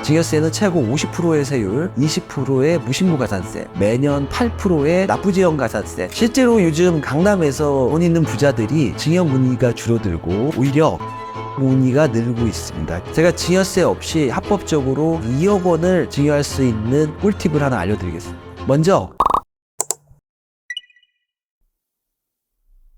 증여세는 최고 50%의 세율, 20%의 무신고가산세, 매년 8%의 납부지연가산세. 실제로 요즘 강남에서 돈 있는 부자들이 증여 문의가 줄어들고 오히려 문의가 늘고 있습니다. 제가 증여세 없이 합법적으로 2억 원을 증여할 수 있는 꿀팁을 하나 알려드리겠습니다. 먼저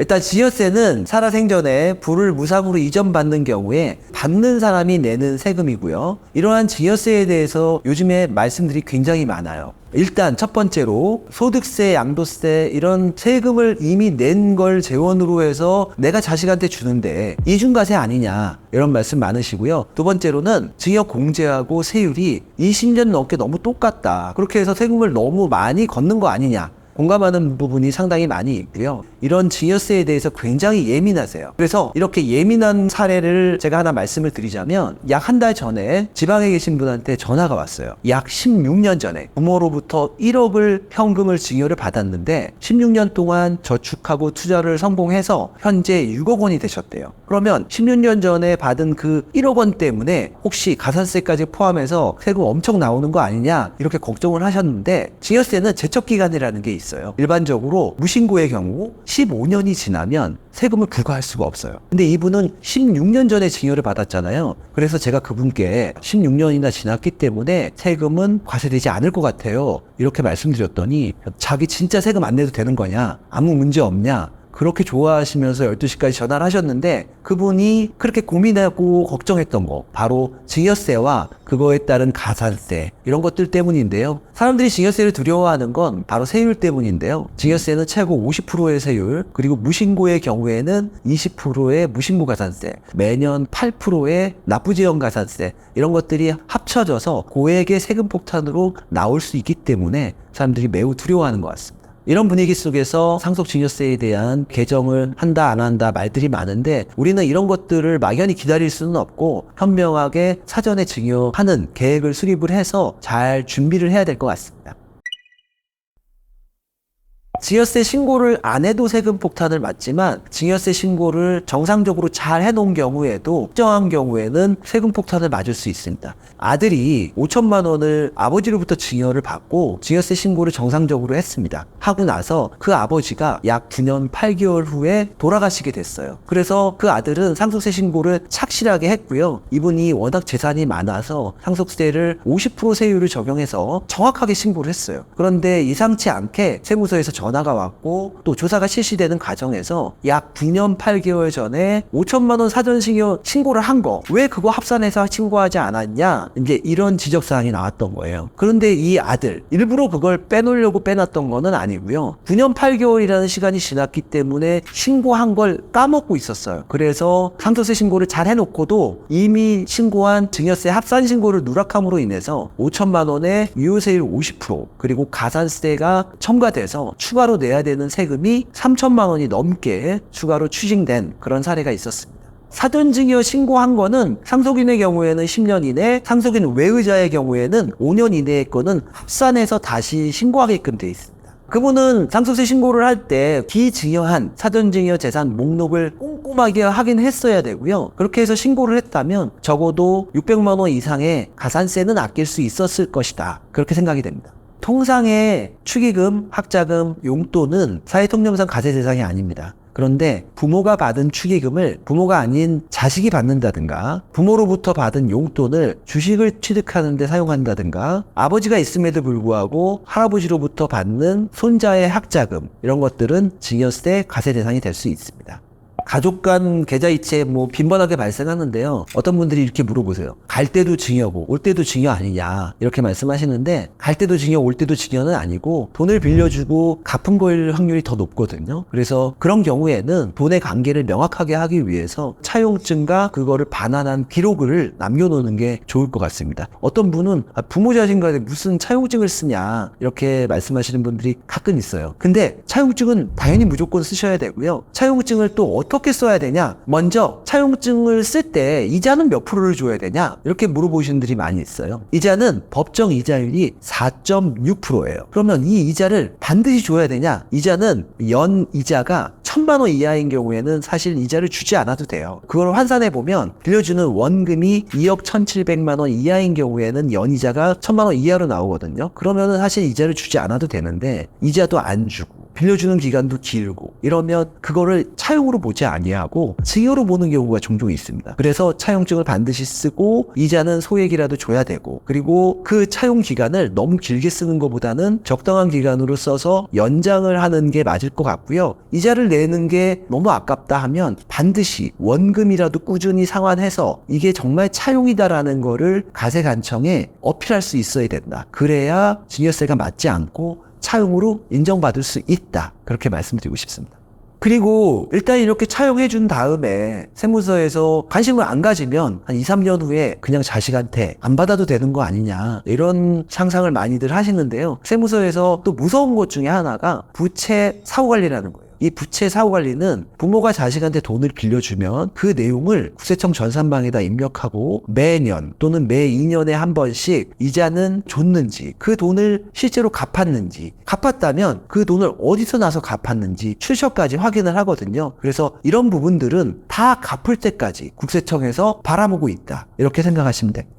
일단 증여세는 살아생전에 부를 무상으로 이전받는 경우에 받는 사람이 내는 세금이고요. 이러한 증여세에 대해서 요즘에 말씀들이 굉장히 많아요. 일단 첫 번째로 소득세, 양도세 이런 세금을 이미 낸 걸 재원으로 해서 내가 자식한테 주는데 이중과세 아니냐 이런 말씀 많으시고요. 두 번째로는 증여 공제하고 세율이 20년 넘게 너무 똑같다. 그렇게 해서 세금을 너무 많이 걷는 거 아니냐. 공감하는 부분이 상당히 많이 있고요. 이런 증여세에 대해서 굉장히 예민하세요. 그래서 이렇게 예민한 사례를 제가 하나 말씀을 드리자면 약 한 달 전에 지방에 계신 분한테 전화가 왔어요. 약 16년 전에 부모로부터 1억을 현금을 증여를 받았는데 16년 동안 저축하고 투자를 성공해서 현재 6억 원이 되셨대요. 그러면 16년 전에 받은 그 1억 원 때문에 혹시 가산세까지 포함해서 세금 엄청 나오는 거 아니냐 이렇게 걱정을 하셨는데 증여세는 제척기간이라는 게 있어요. 일반적으로 무신고의 경우 15년이 지나면 세금을 부과할 수가 없어요. 근데 이분은 16년 전에 증여를 받았잖아요. 그래서 제가 그분께 16년이나 지났기 때문에 세금은 과세되지 않을 것 같아요. 이렇게 말씀드렸더니 자기 진짜 세금 안 내도 되는 거냐? 아무 문제 없냐? 그렇게 좋아하시면서 12시까지 전화를 하셨는데 그분이 그렇게 고민하고 걱정했던 거 바로 증여세와 그거에 따른 가산세 이런 것들 때문인데요. 사람들이 증여세를 두려워하는 건 바로 세율 때문인데요. 증여세는 최고 50%의 세율 그리고 무신고의 경우에는 20%의 무신고가산세 매년 8%의 납부지연가산세 이런 것들이 합쳐져서 고액의 세금 폭탄으로 나올 수 있기 때문에 사람들이 매우 두려워하는 것 같습니다. 이런 분위기 속에서 상속증여세에 대한 개정을 한다 안 한다 말들이 많은데 우리는 이런 것들을 막연히 기다릴 수는 없고 현명하게 사전에 증여하는 계획을 수립을 해서 잘 준비를 해야 될 것 같습니다. 증여세 신고를 안 해도 세금 폭탄을 맞지만 증여세 신고를 정상적으로 잘 해놓은 경우에도 특정한 경우에는 세금 폭탄을 맞을 수 있습니다. 아들이 5천만 원을 아버지로부터 증여를 받고 증여세 신고를 정상적으로 했습니다. 하고 나서 그 아버지가 약 9년 8개월 후에 돌아가시게 됐어요. 그래서 그 아들은 상속세 신고를 착실하게 했고요. 이분이 워낙 재산이 많아서 상속세를 50% 세율을 적용해서 정확하게 신고를 했어요. 그런데 예상치 않게 세무서에서 전화가 왔고 또 조사가 실시되는 과정에서 약 9년 8개월 전에 5천만 원 사전증여 신고를 한 거 왜 그거 합산해서 신고하지 않았냐 이제 이런 지적사항이 나왔던 거예요. 그런데 이 아들 일부러 그걸 빼놓으려고 빼놨던 거는 아니고요. 9년 8개월이라는 시간이 지났기 때문에 신고한 걸 까먹고 있었어요. 그래서 상속세 신고를 잘 해놓고도 이미 신고한 증여세 합산 신고를 누락함으로 인해서 5천만 원의 유효세율 50% 그리고 가산세가 첨가돼서 추가로 내야 되는 세금이 3천만 원이 넘게 추가로 추징된 그런 사례가 있었습니다. 사전증여 신고한 거는 상속인의 경우에는 10년 이내, 상속인 외의자의 경우에는 5년 이내의 거는 합산해서 다시 신고하게끔 돼 있습니다. 그분은 상속세 신고를 할 때 비증여한 사전증여 재산 목록을 꼼꼼하게 확인했어야 되고요. 그렇게 해서 신고를 했다면 적어도 600만 원 이상의 가산세는 아낄 수 있었을 것이다. 그렇게 생각이 됩니다. 통상의 축의금, 학자금, 용돈은 사회통념상 과세 대상이 아닙니다. 그런데 부모가 받은 축의금을 부모가 아닌 자식이 받는다든가 부모로부터 받은 용돈을 주식을 취득하는 데 사용한다든가 아버지가 있음에도 불구하고 할아버지로부터 받는 손자의 학자금 이런 것들은 증여세 과세 대상이 될 수 있습니다. 가족 간 계좌이체 빈번하게 발생하는데요. 어떤 분들이 이렇게 물어보세요. 갈 때도 증여고 올 때도 증여 아니냐 이렇게 말씀하시는데 갈 때도 증여 올 때도 증여는 아니고 돈을 빌려주고 갚은 거일 확률이 더 높거든요. 그래서 그런 경우에는 돈의 관계를 명확하게 하기 위해서 차용증과 그거를 반환한 기록을 남겨놓는 게 좋을 것 같습니다. 어떤 분은 부모 자식 간에 무슨 차용증을 쓰냐 이렇게 말씀하시는 분들이 가끔 있어요. 근데 차용증은 당연히 무조건 쓰셔야 되고요. 차용증을 또 어떻게 써야 되냐? 먼저 차용증을 쓸 때 이자는 몇 프로를 줘야 되냐? 이렇게 물어보시는 분들이 많이 있어요. 이자는 법정 이자율이 4.6%예요. 그러면 이 이자를 반드시 줘야 되냐? 이자는 연 이자가 1,000만 원 이하인 경우에는 사실 이자를 주지 않아도 돼요. 그걸 환산해 보면 빌려주는 원금이 2억 1,700만 원 이하인 경우에는 연이자가 1,000만 원 이하로 나오거든요. 그러면은 사실 이자를 주지 않아도 되는데 이자도 안 주고 빌려주는 기간도 길고 이러면 그거를 차용으로 보지 아니하고 증여로 보는 경우가 종종 있습니다. 그래서 차용증을 반드시 쓰고 이자는 소액이라도 줘야 되고, 그리고 그 차용 기간을 너무 길게 쓰는 것보다는 적당한 기간으로 써서 연장을 하는 게 맞을 것 같고요. 이자를 내는 게 너무 아깝다 하면 반드시 원금이라도 꾸준히 상환해서 이게 정말 차용이다라는 거를 가세관청에 어필할 수 있어야 된다. 그래야 증여세가 맞지 않고 차용으로 인정받을 수 있다. 그렇게 말씀드리고 싶습니다. 그리고 일단 이렇게 차용해 준 다음에 세무서에서 관심을 안 가지면 한 2, 3년 후에 그냥 자식한테 안 받아도 되는 거 아니냐, 이런 상상을 많이들 하시는데요. 세무서에서 또 무서운 것 중에 하나가 부채 사후관리라는 거예요. 이 부채 사후관리는 부모가 자식한테 돈을 빌려주면 그 내용을 국세청 전산망에다 입력하고 매년 또는 매 2년에 한 번씩 이자는 줬는지, 그 돈을 실제로 갚았는지, 갚았다면 그 돈을 어디서 나서 갚았는지 출처까지 확인을 하거든요. 그래서 이런 부분들은 다 갚을 때까지 국세청에서 바라보고 있다, 이렇게 생각하시면 됩니다.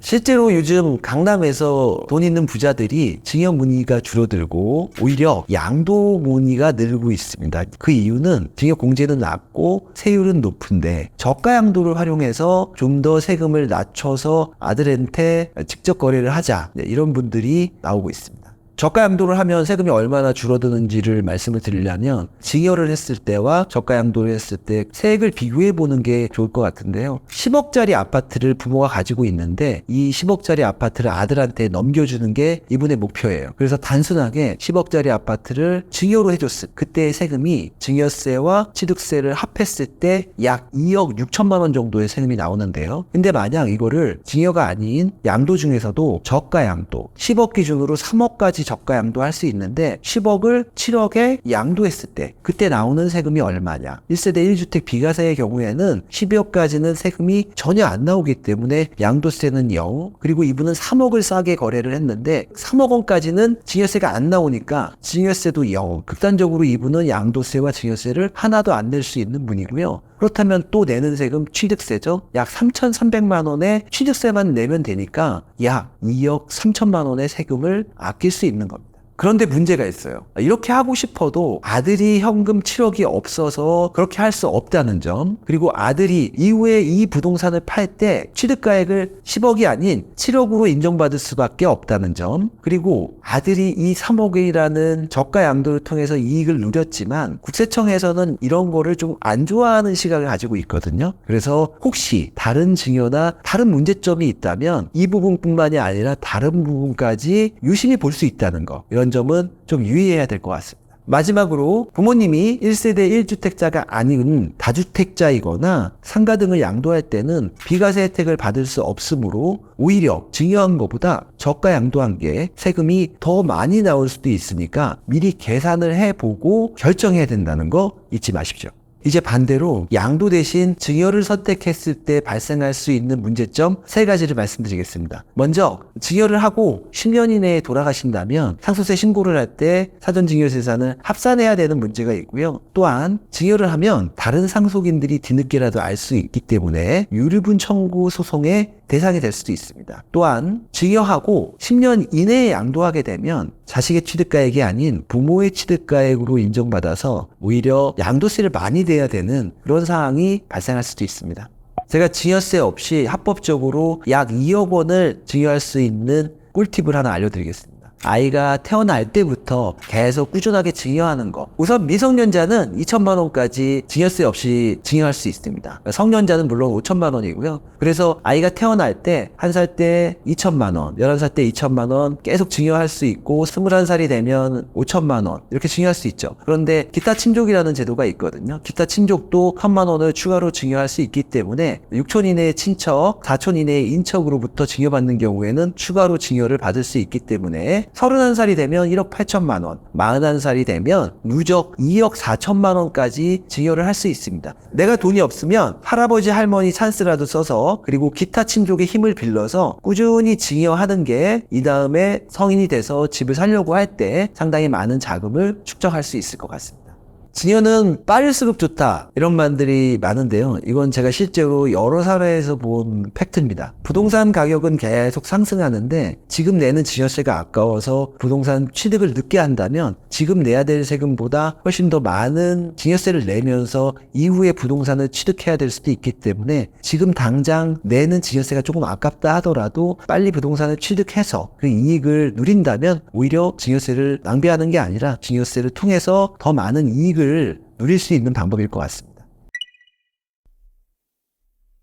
실제로 요즘 강남에서 돈 있는 부자들이 증여 문의가 줄어들고 오히려 양도 문의가 늘고 있습니다. 그 이유는 증여 공제는 낮고 세율은 높은데 저가 양도를 활용해서 좀 더 세금을 낮춰서 아들한테 직접 거래를 하자, 이런 분들이 나오고 있습니다. 저가 양도를 하면 세금이 얼마나 줄어드는지를 말씀을 드리려면 증여를 했을 때와 저가 양도를 했을 때 세액을 비교해 보는 게 좋을 것 같은데요. 10억짜리 아파트를 부모가 가지고 있는데 이 10억짜리 아파트를 아들한테 넘겨주는 게 이분의 목표예요. 그래서 단순하게 10억짜리 아파트를 증여로 해줬을 그때의 세금이 증여세와 취득세를 합했을 때 약 2억 6천만 원 정도의 세금이 나오는데요. 근데 만약 이거를 증여가 아닌 양도 중에서도 저가 양도 10억 기준으로 3억까지 저가 양도할 수 있는데 10억을 7억에 양도했을 때 그때 나오는 세금이 얼마냐. 1세대 1주택 비과세의 경우에는 12억까지는 세금이 전혀 안 나오기 때문에 양도세는 0, 그리고 이분은 3억을 싸게 거래를 했는데 3억 원까지는 증여세가 안 나오니까 증여세도 0. 극단적으로 이분은 양도세와 증여세를 하나도 안 낼 수 있는 분이고요. 그렇다면 또 내는 세금 취득세죠. 약 3,300만 원의 취득세만 내면 되니까 약 2억 3천만 원의 세금을 아낄 수 있는 겁니다. 그런데 문제가 있어요. 이렇게 하고 싶어도 아들이 현금 7억이 없어서 그렇게 할 수 없다는 점, 그리고 아들이 이후에 이 부동산을 팔 때 취득가액을 10억이 아닌 7억으로 인정받을 수밖에 없다는 점, 그리고 아들이 이 3억이라는 저가 양도를 통해서 이익을 누렸지만 국세청에서는 이런 거를 좀 안 좋아하는 시각을 가지고 있거든요. 그래서 혹시 다른 증여나 다른 문제점이 있다면 이 부분뿐만이 아니라 다른 부분까지 유심히 볼 수 있다는 거, 이런 점은 좀 유의해야 될 것 같습니다. 마지막으로 부모님이 1세대 1주택자가 아닌 다주택자이거나 상가 등을 양도할 때는 비과세 혜택을 받을 수 없으므로 오히려 증여한 것보다 저가 양도한 게 세금이 더 많이 나올 수도 있으니까 미리 계산을 해보고 결정해야 된다는 거 잊지 마십시오. 이제 반대로 양도 대신 증여를 선택했을 때 발생할 수 있는 문제점 3가지를 말씀드리겠습니다. 먼저 증여를 하고 10년 이내에 돌아가신다면 상속세 신고를 할 때 사전증여재산을 합산해야 되는 문제가 있고요. 또한 증여를 하면 다른 상속인들이 뒤늦게라도 알 수 있기 때문에 유류분 청구 소송의 대상이 될 수도 있습니다. 또한 증여하고 10년 이내에 양도하게 되면 자식의 취득가액이 아닌 부모의 취득가액으로 인정받아서 오히려 양도세를 많이 내야 되는 그런 상황이 발생할 수도 있습니다. 제가 증여세 없이 합법적으로 약 2억 원을 증여할 수 있는 꿀팁을 하나 알려드리겠습니다. 아이가 태어날 때부터 계속 꾸준하게 증여하는 거. 우선 미성년자는 2천만 원까지 증여세 없이 증여할 수 있습니다. 성년자는 물론 5천만 원이고요. 그래서 아이가 태어날 때 1살 때 2천만 원, 11살 때 2천만 원 계속 증여할 수 있고 21살이 되면 5천만 원 이렇게 증여할 수 있죠. 그런데 기타 친족이라는 제도가 있거든요. 기타 친족도 1천만 원을 추가로 증여할 수 있기 때문에 6촌 이내의 친척, 4촌 이내의 인척으로부터 증여받는 경우에는 추가로 증여를 받을 수 있기 때문에 31살이 되면 1억 8천만 원, 41살이 되면 누적 2억 4천만 원까지 증여를 할 수 있습니다. 내가 돈이 없으면 할아버지 할머니 찬스라도 써서 그리고 기타 친족의 힘을 빌려서 꾸준히 증여하는 게 이 다음에 성인이 돼서 집을 살려고 할 때 상당히 많은 자금을 축적할 수 있을 것 같습니다. 증여는 빠를수록 좋다 이런 말들이 많은데요. 이건 제가 실제로 여러 사례에서 본 팩트입니다. 부동산 가격은 계속 상승하는데 지금 내는 증여세가 아까워서 부동산 취득을 늦게 한다면 지금 내야 될 세금보다 훨씬 더 많은 증여세를 내면서 이후에 부동산을 취득해야 될 수도 있기 때문에 지금 당장 내는 증여세가 조금 아깝다 하더라도 빨리 부동산을 취득해서 그 이익을 누린다면 오히려 증여세를 낭비하는 게 아니라 증여세를 통해서 더 많은 이익을 누릴 수 있는 방법일 것 같습니다.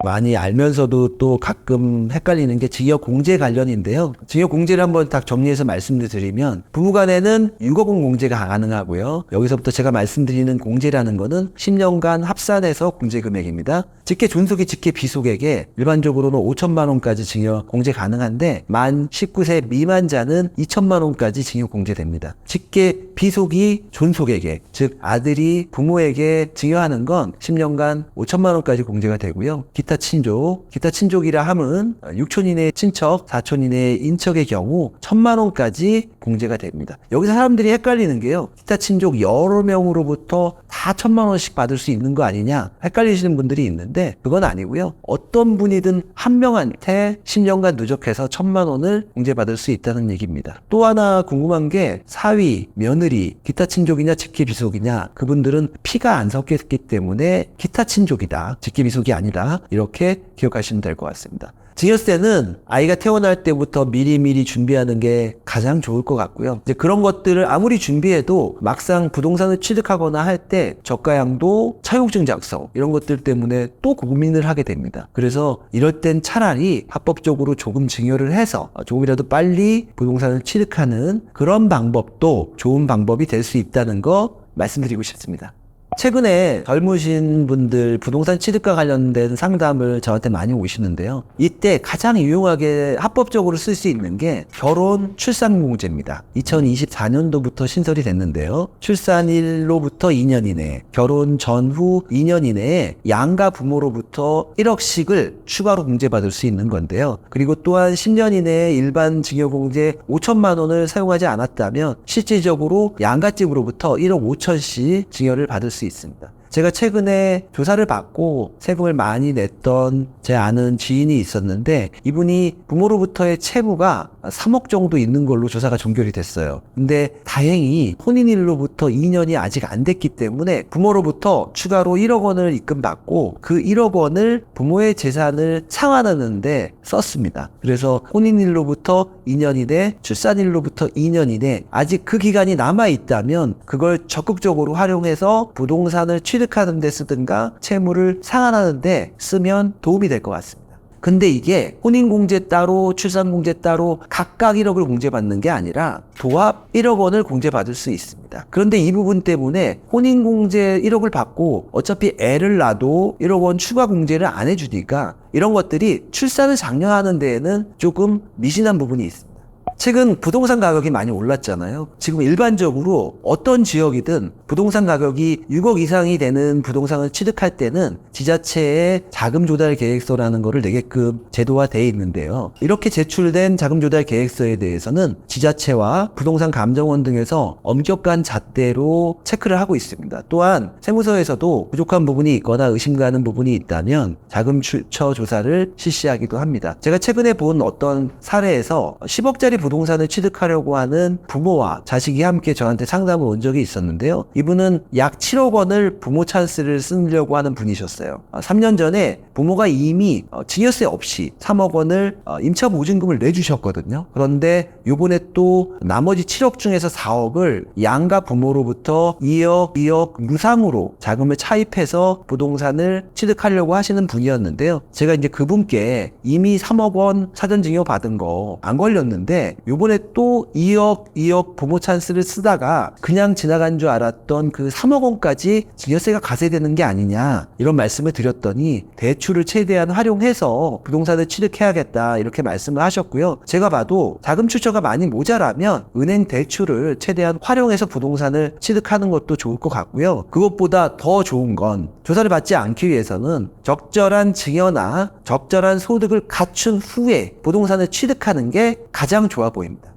많이 알면서도 또 가끔 헷갈리는 게 증여공제 관련인데요. 증여공제를 한번 딱 정리해서 말씀을 드리면 부부간에는 유거공 공제가 가능하고요. 여기서부터 제가 말씀드리는 공제라는 거는 10년간 합산해서 공제 금액입니다. 직계 존속이 직계 비속에게 일반적으로는 5천만 원까지 증여 공제 가능한데 만 19세 미만자는 2천만 원까지 증여 공제됩니다. 직계 비속이 존속에게, 즉 아들이 부모에게 증여하는 건 10년간 5천만 원까지 공제가 되고요. 기타 친족이라 함은 6촌 이내의 친척, 4촌 이내의 인척의 경우 1,000만 원까지 공제가 됩니다. 여기서 사람들이 헷갈리는 게요. 기타 친족 여러 명으로부터 다 1,000만 원씩 받을 수 있는 거 아니냐 헷갈리시는 분들이 있는데 그건 아니고요. 어떤 분이든 한 명한테 10년간 누적해서 1,000만 원을 공제받을 수 있다는 얘기입니다. 또 하나 궁금한 게 사위, 며느리, 기타 친족이냐 직계 비속이냐 그분들은 피가 안 섞였기 때문에 기타 친족이다. 직계 비속이 아니다. 이렇게 기억하시면 될 것 같습니다. 증여세는 아이가 태어날 때부터 미리미리 준비하는 게 가장 좋을 것 같고요. 이제 그런 것들을 아무리 준비해도 막상 부동산을 취득하거나 할 때 저가양도, 차용증 작성 이런 것들 때문에 또 고민을 하게 됩니다. 그래서 이럴 땐 차라리 합법적으로 조금 증여를 해서 조금이라도 빨리 부동산을 취득하는 그런 방법도 좋은 방법이 될 수 있다는 거 말씀드리고 싶습니다. 최근에 젊으신 분들 부동산 취득과 관련된 상담을 저한테 많이 오시는데요. 이때 가장 유용하게 합법적으로 쓸 수 있는 게 결혼 출산공제입니다. 2024년도부터 신설이 됐는데요. 출산일로부터 2년 이내, 결혼 전후 2년 이내에 양가 부모로부터 1억씩을 추가로 공제받을 수 있는 건데요. 그리고 또한 10년 이내에 일반 증여공제 5천만 원을 사용하지 않았다면 실질적으로 양가집으로부터 1억 5천씩 증여를 받을 수 있습니다. 제가 최근에 조사를 받고 세금을 많이 냈던 제 아는 지인이 있었는데 이분이 부모로부터의 채무가 3억 정도 있는 걸로 조사가 종결이 됐어요. 근데 다행히 혼인일로부터 2년이 아직 안 됐기 때문에 부모로부터 추가로 1억 원을 입금받고 그 1억 원을 부모의 재산을 상환하는데 썼습니다. 그래서 혼인일로부터 2년 이내, 출산일로부터 2년 이내 아직 그 기간이 남아있다면 그걸 적극적으로 활용해서 부동산을 취득하는 데 쓰든가 채무를 상환하는 데 쓰면 도움이 될 것 같습니다. 근데 이게 혼인공제 따로 출산공제 따로 각각 1억을 공제받는 게 아니라 도합 1억 원을 공제받을 수 있습니다. 그런데 이 부분 때문에 혼인공제 1억을 받고 어차피 애를 낳아도 1억 원 추가 공제를 안 해주니까 이런 것들이 출산을 장려하는 데에는 조금 미진한 부분이 있습니다. 최근 부동산 가격이 많이 올랐잖아요. 지금 일반적으로 어떤 지역이든 부동산 가격이 6억 이상이 되는 부동산을 취득할 때는 지자체의 자금조달 계획서라는 거를 내게끔 제도화되어 있는데요. 이렇게 제출된 자금조달 계획서에 대해서는 지자체와 부동산 감정원 등에서 엄격한 잣대로 체크를 하고 있습니다. 또한 세무서에서도 부족한 부분이 있거나 의심가는 부분이 있다면 자금 출처 조사를 실시하기도 합니다. 제가 최근에 본 어떤 사례에서 10억짜리 부동산을 취득하려고 하는 부모와 자식이 함께 저한테 상담을 온 적이 있었는데요. 이분은 약 7억 원을 부모 찬스를 쓰려고 하는 분이셨어요. 3년 전에 부모가 이미 증여세 없이 3억 원을 임차 보증금을 내주셨거든요. 그런데 요번에 또 나머지 7억 중에서 4억을 양가 부모로부터 2억 무상으로 자금을 차입해서 부동산을 취득하려고 하시는 분이었는데요. 제가 이제 그분께 이미 3억 원 사전 증여 받은 거 안 걸렸는데 요번에 또 2억 부모 찬스를 쓰다가 그냥 지나간 줄 알았던 그 3억 원까지 증여세가 가세되는 게 아니냐 이런 말씀을 드렸더니 대출을 최대한 활용해서 부동산을 취득해야겠다 이렇게 말씀을 하셨고요. 제가 봐도 자금 출처가 많이 모자라면 은행 대출을 최대한 활용해서 부동산을 취득하는 것도 좋을 것 같고요. 그것보다 더 좋은 건 조사를 받지 않기 위해서는 적절한 증여나 적절한 소득을 갖춘 후에 부동산을 취득하는 게 가장 좋아 보입니다.